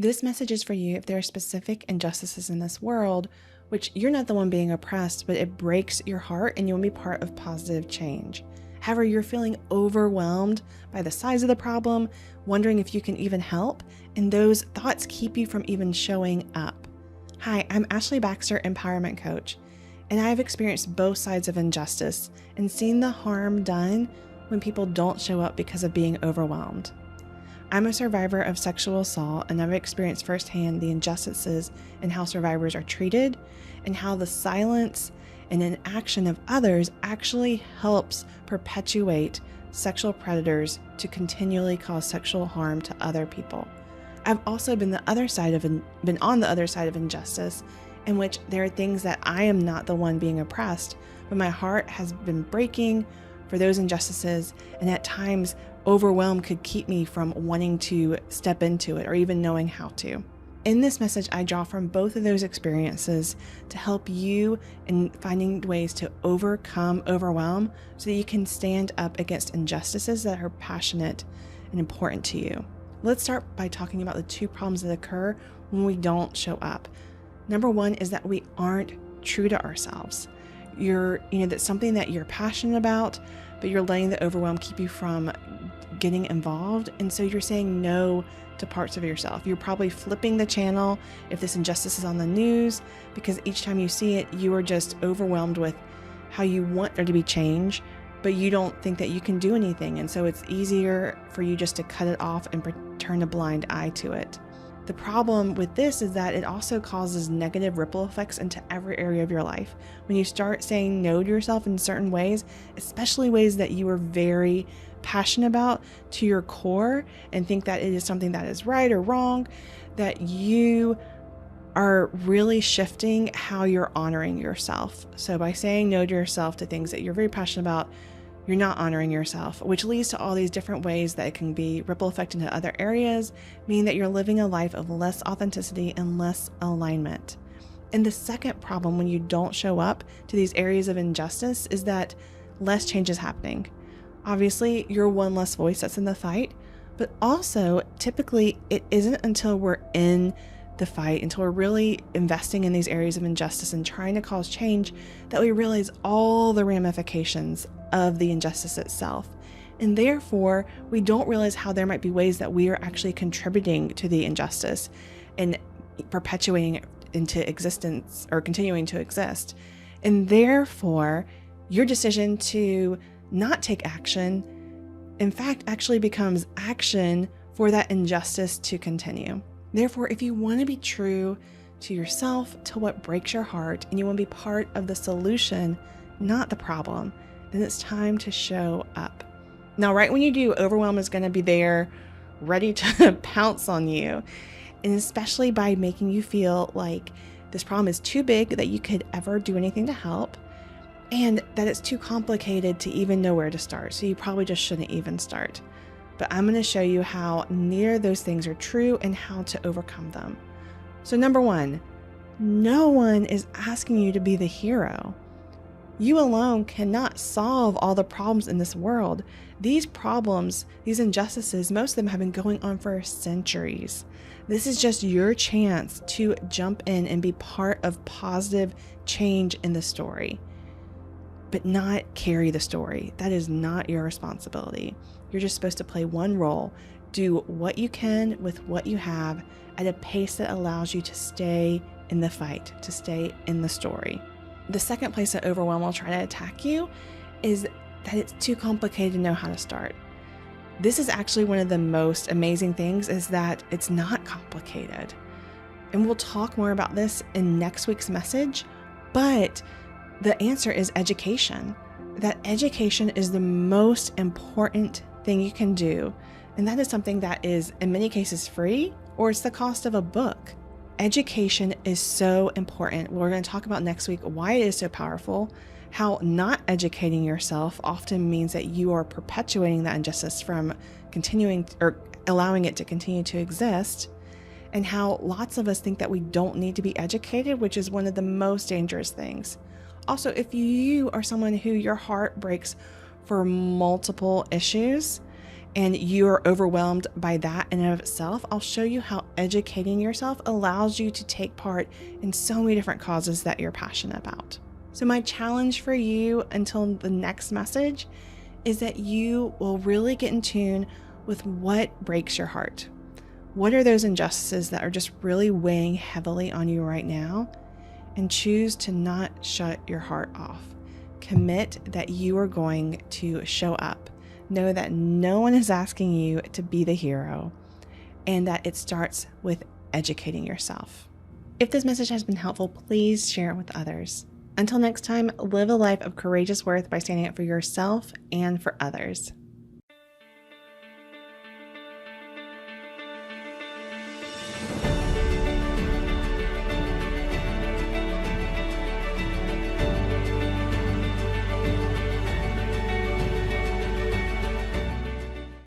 This message is for you if there are specific injustices in this world, which you're not the one being oppressed, but it breaks your heart and you want to be part of positive change. However, you're feeling overwhelmed by the size of the problem, wondering if you can even help, and those thoughts keep you from even showing up. Hi, I'm Ashley Baxter, Empowerment Coach, and I've experienced both sides of injustice and seen the harm done when people don't show up because of being overwhelmed. I'm a survivor of sexual assault, and I've experienced firsthand the injustices in how survivors are treated and how the silence and inaction of others actually helps perpetuate sexual predators to continually cause sexual harm to other people. I've also been on the other side of injustice, in which there are things that I am not the one being oppressed, but my heart has been breaking for those injustices, and at times overwhelm could keep me from wanting to step into it or even knowing how to. In this message, I draw from both of those experiences to help you in finding ways to overcome overwhelm so that you can stand up against injustices that are passionate and important to you. Let's start by talking about the two problems that occur when we don't show up. Number one is that we aren't true to ourselves. That's something that you're passionate about, but you're letting the overwhelm keep you from getting involved. And so you're saying no to parts of yourself. You're probably flipping the channel if this injustice is on the news, because each time you see it, you are just overwhelmed with how you want there to be change, but you don't think that you can do anything. And so it's easier for you just to cut it off and turn a blind eye to it. The problem with this is that it also causes negative ripple effects into every area of your life. When you start saying no to yourself in certain ways, especially ways that you are very passionate about to your core and think that it is something that is right or wrong, that you are really shifting how you're honoring yourself. So by saying no to yourself to things that you're very passionate about, you're not honoring yourself, which leads to all these different ways that it can be ripple effect into other areas, meaning that you're living a life of less authenticity and less alignment. And the second problem when you don't show up to these areas of injustice is that less change is happening. Obviously, you're one less voice that's in the fight, but also typically it isn't until we're in the fight, until we're really investing in these areas of injustice and trying to cause change, that we realize all the ramifications of the injustice itself. And therefore, we don't realize how there might be ways that we are actually contributing to the injustice and perpetuating it into existence or continuing to exist. And therefore, your decision to not take action, in fact, actually becomes action for that injustice to continue. Therefore, if you want to be true to yourself, to what breaks your heart, and you want to be part of the solution, not the problem, then it's time to show up. Now, right when you do, overwhelm is going to be there, ready to pounce on you, and especially by making you feel like this problem is too big that you could ever do anything to help, and that it's too complicated to even know where to start. So you probably just shouldn't even start. But I'm going to show you how neither of those things are true and how to overcome them. So number one, no one is asking you to be the hero. You alone cannot solve all the problems in this world. These problems, these injustices, most of them have been going on for centuries. This is just your chance to jump in and be part of positive change in the story, but not carry the story. That is not your responsibility. You're just supposed to play one role, do what you can with what you have at a pace that allows you to stay in the fight, to stay in the story. The second place that overwhelm will try to attack you is that it's too complicated to know how to start. This is actually one of the most amazing things, is that it's not complicated. And we'll talk more about this in next week's message, but the answer is education. That education is the most important thing you can do. And that is something that is in many cases free, or it's the cost of a book. Education is so important. We're going to talk about next week why it is so powerful, how not educating yourself often means that you are perpetuating that injustice from continuing or allowing it to continue to exist, and how lots of us think that we don't need to be educated, which is one of the most dangerous things. Also, if you are someone who your heart breaks for multiple issues and you're overwhelmed by that in and of itself, I'll show you how educating yourself allows you to take part in so many different causes that you're passionate about. So my challenge for you until the next message is that you will really get in tune with what breaks your heart. What are those injustices that are just really weighing heavily on you right now? And choose to not shut your heart off. Commit that you are going to show up. Know that no one is asking you to be the hero, and that it starts with educating yourself. If this message has been helpful, please share it with others. Until next time, live a life of courageous worth by standing up for yourself and for others.